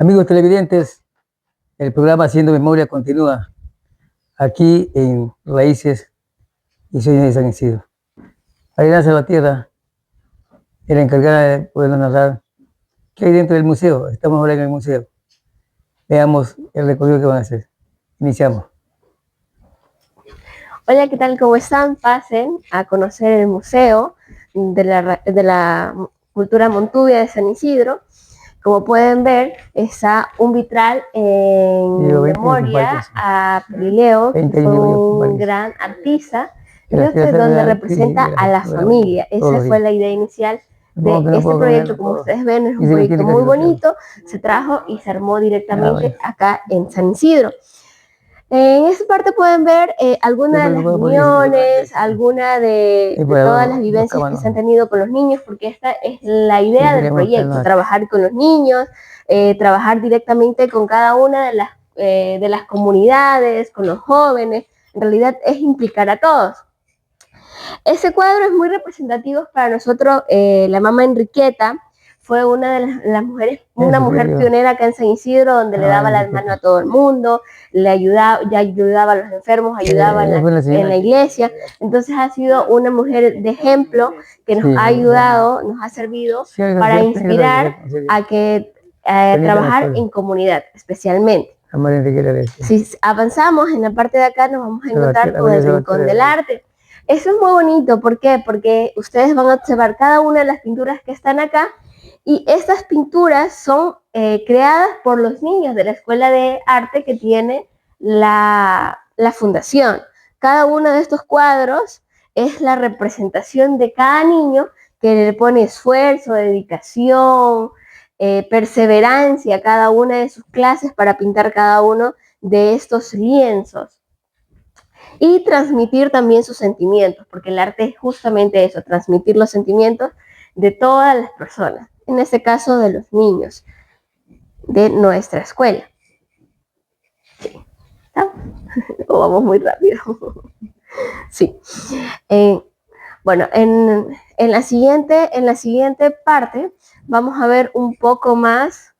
Amigos televidentes, el programa Haciendo Memoria continúa aquí en Raíces y Sueños de San Isidro. Ariana Salvatierra es la encargada de poder narrar qué hay dentro del museo. Estamos ahora en el museo. Veamos el recorrido que van a hacer. Iniciamos. Hola, ¿qué tal? ¿Cómo están? Pasen a conocer el Museo de la Cultura Montuvia de San Isidro. Como pueden ver, está un vitral en memoria a Pilileo, que fue un gran artista, donde representa a la familia. Esa fue la idea inicial de este proyecto. Como ustedes ven, es un proyecto muy bonito. Se trajo y se armó directamente acá en San Isidro. En esta parte pueden ver algunas de las reuniones, algunas de todas las vivencias que se han tenido con los niños, porque esta es la idea del proyecto, trabajar con los niños, trabajar directamente con cada una de las comunidades, con los jóvenes. En realidad es implicar a todos. Ese cuadro es muy representativo para nosotros. La mamá Enriqueta fue una de las mujeres, una mujer pionera acá en San Isidro, donde le daba la mano a todo el mundo, le ayudaba, ya ayudaba a los enfermos, ayudaba en la iglesia. Entonces ha sido una mujer de ejemplo que nos ha ayudado, nos ha servido para inspirar a que trabajar en comunidad, especialmente. Si avanzamos en la parte de acá, nos vamos a encontrar con el Rincón del Arte. Eso es muy bonito. ¿Por qué? Porque ustedes van a observar cada una de las pinturas que están acá, y estas pinturas son creadas por los niños de la Escuela de Arte que tiene la fundación. Cada uno de estos cuadros es la representación de cada niño que le pone esfuerzo, dedicación, perseverancia a cada una de sus clases para pintar cada uno de estos lienzos. Y transmitir también sus sentimientos, porque el arte es justamente eso, transmitir los sentimientos de todas las personas, en este caso de los niños de nuestra escuela. Sí. O vamos muy rápido. Sí. Bueno, en la siguiente parte vamos a ver un poco más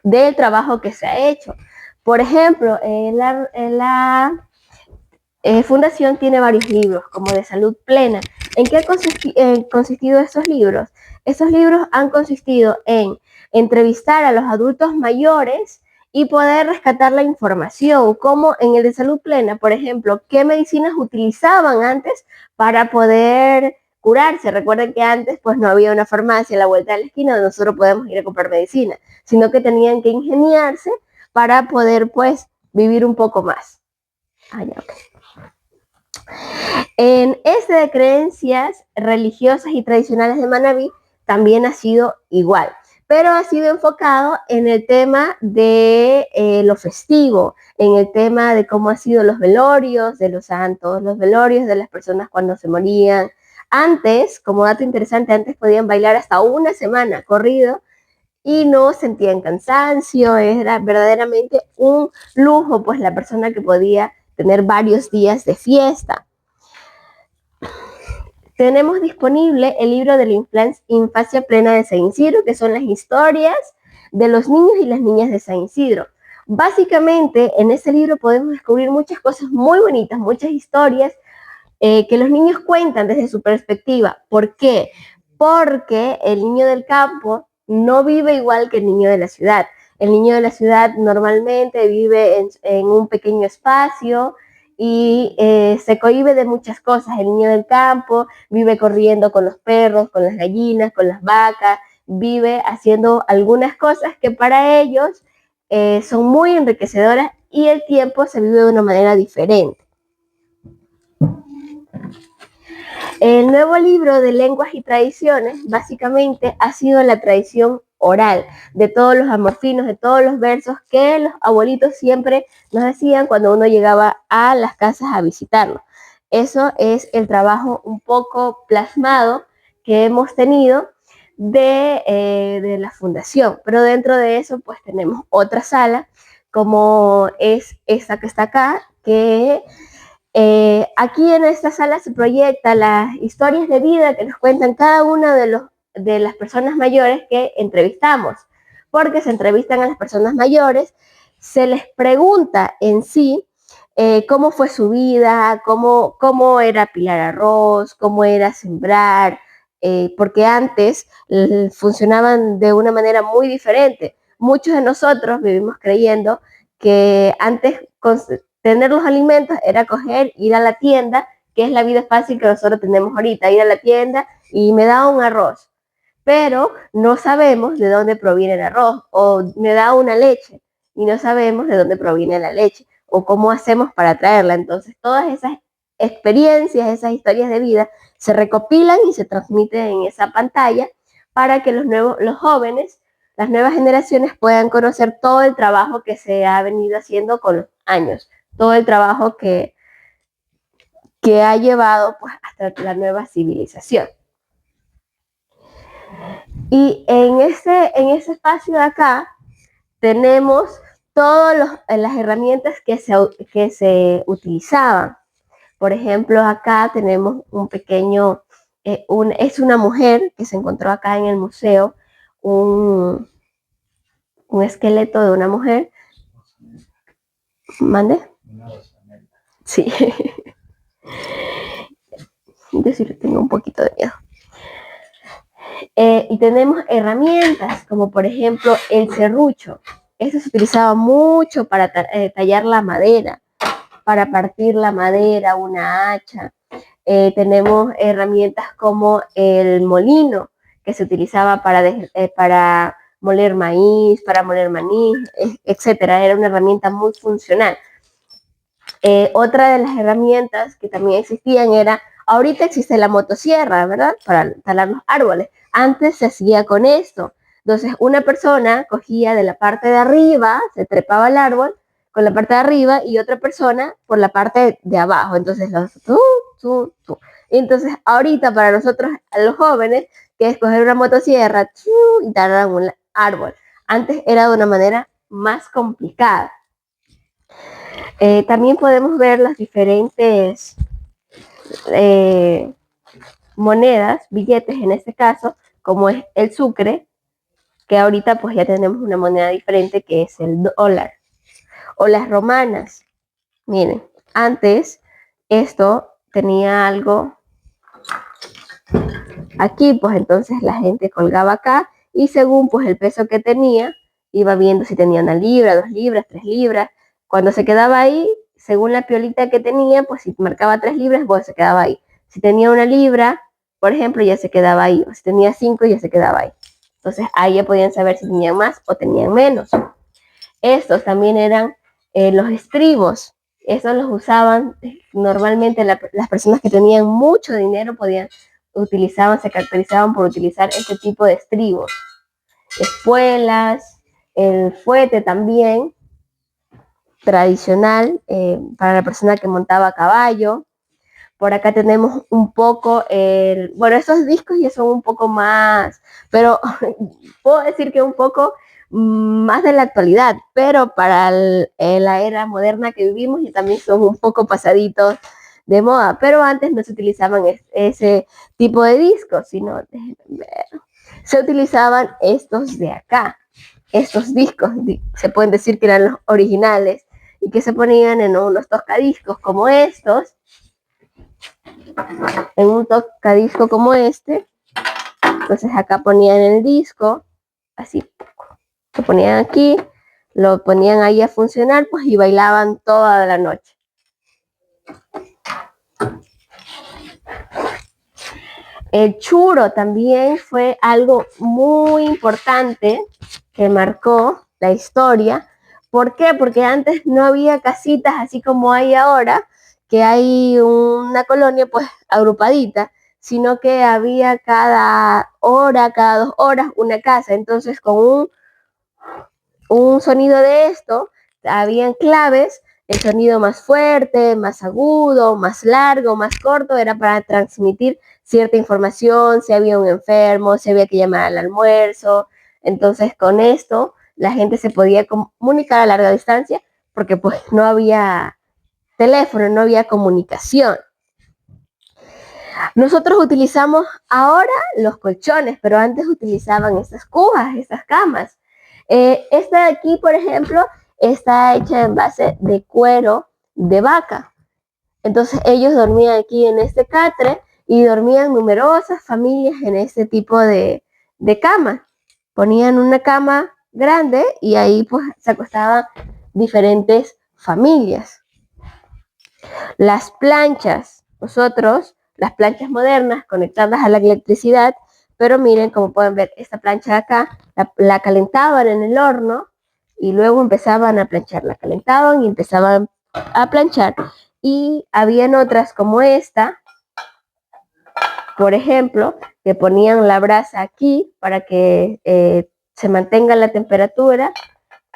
del trabajo que se ha hecho. Por ejemplo, en la Fundación tiene varios libros, como de salud plena. ¿En qué han consistido estos libros? Estos libros han consistido en entrevistar a los adultos mayores y poder rescatar la información, como en el de salud plena, por ejemplo, qué medicinas utilizaban antes para poder curarse. Recuerden que antes pues no había una farmacia a la vuelta de la esquina donde nosotros podemos ir a comprar medicina, sino que tenían que ingeniarse para poder pues vivir un poco más. En este de creencias religiosas y tradicionales de Manabí también ha sido igual, pero ha sido enfocado en el tema de lo festivo, en el tema de cómo han sido los velorios de los santos, los velorios de las personas cuando se morían. Antes, como dato interesante, antes podían bailar hasta una semana corrido y no sentían cansancio. Era verdaderamente un lujo, pues, la persona que podía tener varios días de fiesta. Tenemos disponible el libro de la infancia plena de San Isidro, que son las historias de los niños y las niñas de San Isidro. Básicamente, en ese libro podemos descubrir muchas cosas muy bonitas, muchas historias que los niños cuentan desde su perspectiva. ¿Por qué? Porque el niño del campo no vive igual que el niño de la ciudad. El niño de la ciudad normalmente vive en un pequeño espacio y se cohíbe de muchas cosas. El niño del campo vive corriendo con los perros, con las gallinas, con las vacas, vive haciendo algunas cosas que para ellos son muy enriquecedoras, y el tiempo se vive de una manera diferente. El nuevo libro de lenguas y tradiciones básicamente ha sido la tradición oral de todos los amorfinos, de todos los versos que los abuelitos siempre nos decían cuando uno llegaba a las casas a visitarlos. Eso es el trabajo un poco plasmado que hemos tenido de la fundación, pero dentro de eso pues tenemos otra sala, como es esta que está acá, que aquí en esta sala se proyecta las historias de vida que nos cuentan cada una de las personas mayores que entrevistamos. porque se entrevistan a las personas mayores, se les pregunta en sí cómo fue su vida, cómo era pilar arroz, cómo era sembrar, porque antes funcionaban de una manera muy diferente. Muchos de nosotros vivimos creyendo que antes tener los alimentos era coger, ir a la tienda, que es la vida fácil que nosotros tenemos ahorita, ir a la tienda y me da un arroz, pero no sabemos de dónde proviene el arroz, o me da una leche y no sabemos de dónde proviene la leche o cómo hacemos para traerla. Entonces, todas esas experiencias, esas historias de vida se recopilan y se transmiten en esa pantalla para que los jóvenes, las nuevas generaciones puedan conocer todo el trabajo que se ha venido haciendo con los años, todo el trabajo que ha llevado pues hasta la nueva civilización. Y en ese espacio de acá tenemos todas las herramientas que se utilizaban. Por ejemplo, acá tenemos un pequeño, es una mujer que se encontró acá en el museo, un esqueleto de una mujer. ¿Mande? Sí. Yo sí le tengo un poquito de miedo. Y tenemos herramientas como por ejemplo el serrucho. Eso se utilizaba mucho para tallar la madera, para partir la madera, una hacha. Tenemos herramientas como el molino, que se utilizaba para moler maíz, para moler maní, etcétera. Era una herramienta muy funcional. Otra de las herramientas que también existían era, ahorita existe la motosierra, ¿verdad? Para talar los árboles. Antes se hacía con esto. Entonces, una persona cogía de la parte de arriba, se trepaba al árbol con la parte de arriba y otra persona por la parte de abajo. Entonces, Entonces, ahorita para nosotros, los jóvenes, que es coger una motosierra y talar un árbol. Antes era de una manera más complicada. También podemos ver las diferentes monedas, billetes en este caso, como es el sucre, que ahorita pues ya tenemos una moneda diferente que es el dólar. O las romanas. Miren, antes esto tenía algo aquí, pues entonces la gente colgaba acá y según pues el peso que tenía, iba viendo si tenía 1 libra, 2 libras, 3 libras. Cuando se quedaba ahí, según la piolita que tenía, pues si marcaba 3 libras, pues se quedaba ahí. Si tenía 1 libra, por ejemplo, ya se quedaba ahí. O si tenía 5, ya se quedaba ahí. Entonces ahí ya podían saber si tenían más o tenían menos. Estos también eran los estribos. Esos los usaban normalmente las personas que tenían mucho dinero se caracterizaban por utilizar este tipo de estribos. Espuelas, el fuete también, tradicional para la persona que montaba a caballo. Por acá tenemos un poco, bueno, estos discos ya son un poco más, pero puedo decir que un poco más de la actualidad, pero para la era moderna que vivimos y también son un poco pasaditos de moda, pero antes no se utilizaban ese tipo de discos, sino se utilizaban estos de acá, estos discos, se pueden decir que eran los originales y que se ponían en unos tocadiscos como estos, en un tocadisco como este. Entonces acá ponían el disco, así, lo ponían aquí, lo ponían ahí a funcionar, pues y bailaban toda la noche. El churo también fue algo muy importante que marcó la historia. ¿Por qué? Porque antes no había casitas así como hay ahora, que hay una colonia pues agrupadita, sino que había cada hora, cada 2 horas una casa. Entonces con un sonido de esto, habían claves, el sonido más fuerte, más agudo, más largo, más corto, era para transmitir cierta información, si había un enfermo, si había que llamar al almuerzo. Entonces con esto la gente se podía comunicar a larga distancia porque pues no había teléfono, no había comunicación. Nosotros utilizamos ahora los colchones, pero antes utilizaban estas cubas, estas camas. Esta de aquí, por ejemplo, está hecha en base de cuero de vaca. Entonces ellos dormían aquí en este catre y dormían numerosas familias en este tipo de cama. Ponían una cama grande y ahí pues se acostaban diferentes familias. Las planchas, las planchas modernas conectadas a la electricidad, pero miren, como pueden ver, esta plancha de acá la calentaban en el horno y luego empezaban a planchar, la calentaban y empezaban a planchar. Y habían otras como esta, por ejemplo, que ponían la brasa aquí para que se mantenga la temperatura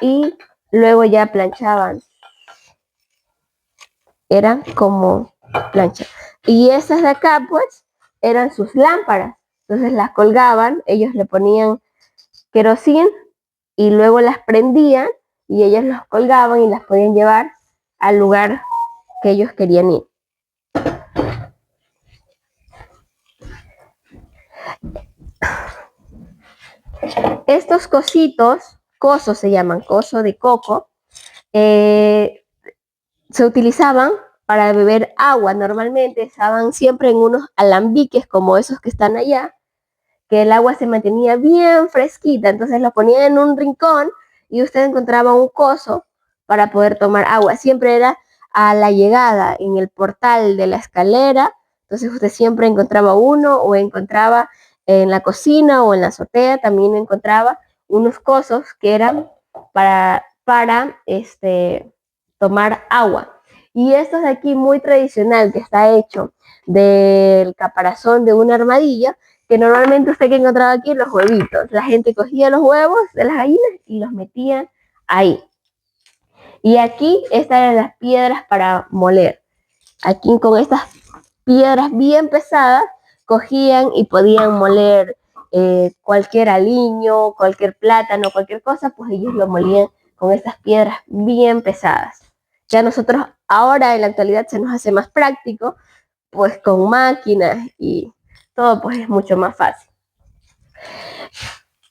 y luego ya planchaban. Eran como planchas. Y esas de acá, pues, eran sus lámparas. Entonces las colgaban, ellos le ponían querosín y luego las prendían y ellos los colgaban y las podían llevar al lugar que ellos querían ir. Estos cosos se llaman, coso de coco, se utilizaban para beber agua. Normalmente estaban siempre en unos alambiques como esos que están allá, que el agua se mantenía bien fresquita, entonces lo ponían en un rincón y usted encontraba un coso para poder tomar agua. Siempre era a la llegada, en el portal de la escalera, entonces usted siempre encontraba uno o encontraba en la cocina o en la azotea, también encontraba unos cosos que eran para tomar agua. Y esto de aquí muy tradicional, que está hecho del caparazón de una armadillo, que normalmente usted que encontraba aquí los huevitos. La gente cogía los huevos de las gallinas y los metían ahí. Y aquí estas eran las piedras para moler. Aquí con estas piedras bien pesadas cogían y podían moler cualquier aliño, cualquier plátano, cualquier cosa, pues ellos lo molían con estas piedras bien pesadas. Ya nosotros ahora en la actualidad se nos hace más práctico, pues con máquinas y todo pues es mucho más fácil.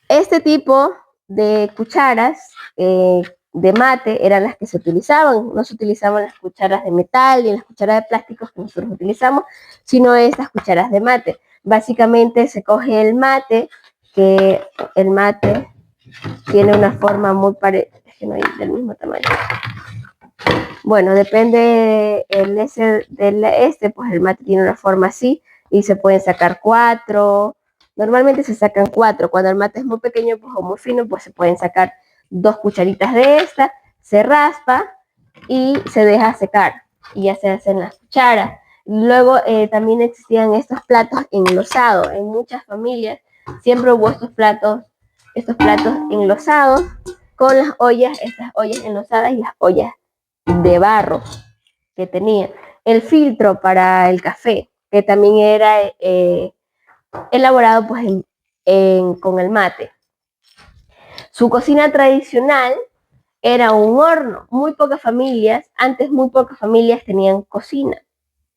Este tipo de cucharas de mate eran las que se utilizaban. No se utilizaban las cucharas de metal y las cucharas de plásticos que nosotros utilizamos, sino estas cucharas de mate. Básicamente se coge el mate, que el mate tiene una forma muy parecida, es que no hay del mismo tamaño. Bueno, depende pues el mate tiene una forma así y se pueden sacar 4. Normalmente se sacan 4. Cuando el mate es muy pequeño pues, o muy fino, pues se pueden sacar 2 cucharitas de esta, se raspa y se deja secar y ya se hacen las cucharas. Luego también existían estos platos enlosados. En muchas familias siempre hubo estos platos enlosados con las ollas, estas ollas enlosadas y las ollas de barro que tenía. El filtro para el café, que también era elaborado pues con el mate. Su cocina tradicional era un horno. Antes muy pocas familias tenían cocina.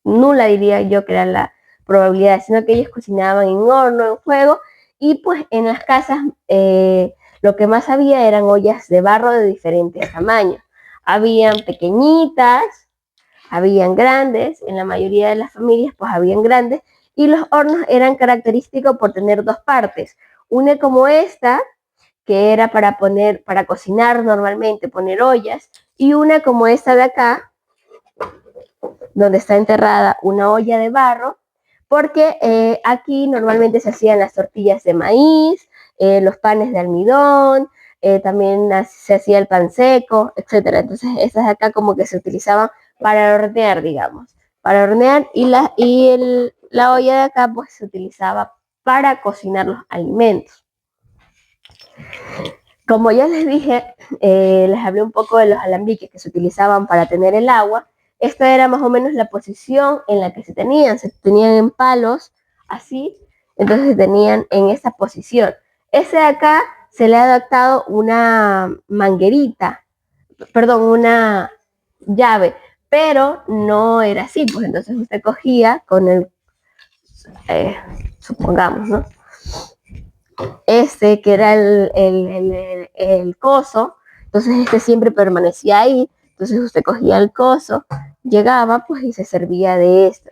Nula diría yo que era la probabilidad, sino que ellos cocinaban en horno, en fuego, y pues en las casas lo que más había eran ollas de barro de diferentes tamaños. Habían pequeñitas, habían grandes, en la mayoría de las familias pues habían grandes, y los hornos eran característicos por tener 2 partes. Una como esta, que era para cocinar normalmente, poner ollas, y una como esta de acá, donde está enterrada una olla de barro, porque aquí normalmente se hacían las tortillas de maíz, los panes de almidón, también se hacía el pan seco, etc. Entonces estas de acá como que se utilizaban para hornear, digamos, para hornear, y la olla de acá pues se utilizaba para cocinar los alimentos. Como ya les dije, les hablé un poco de los alambiques que se utilizaban para tener el agua. Esta era más o menos la posición en la que se tenían en palos, así, entonces se tenían en esa posición. Ese de acá se le ha adaptado una manguerita, una llave, pero no era así, pues entonces usted cogía con el, supongamos, ¿no? que era el coso, entonces siempre permanecía ahí, entonces usted cogía el coso, llegaba pues y se servía de esto.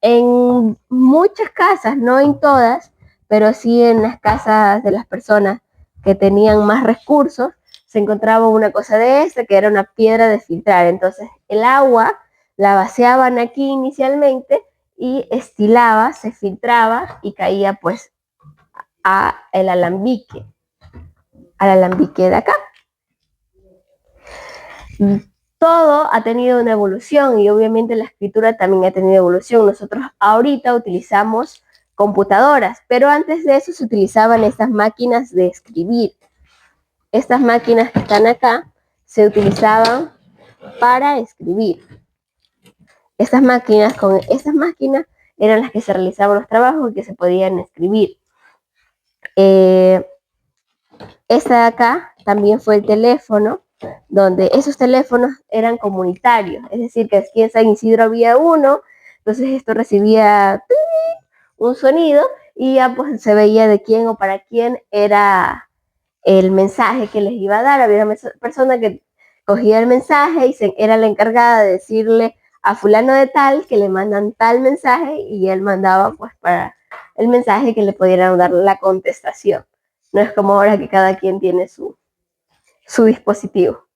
En muchas casas, no en todas, pero sí en las casas de las personas que tenían más recursos, se encontraba una cosa de esta, que era una piedra de filtrar. Entonces el agua la vaciaban aquí inicialmente y estilaba, se filtraba y caía pues al alambique de acá. Todo ha tenido una evolución y obviamente la escritura también ha tenido evolución. Nosotros ahorita utilizamos computadoras, pero antes de eso se utilizaban estas máquinas de escribir. Estas máquinas que están acá se utilizaban para escribir. Con estas máquinas eran las que se realizaban los trabajos y que se podían escribir. Esta de acá también fue el teléfono, donde esos teléfonos eran comunitarios, es decir, que aquí en San Isidro había uno, entonces esto recibía un sonido y ya pues se veía de quién o para quién era el mensaje que les iba a dar. Había una persona que cogía el mensaje y era la encargada de decirle a fulano de tal que le mandan tal mensaje y él mandaba pues para el mensaje que le pudieran dar la contestación. No es como ahora que cada quien tiene su dispositivo.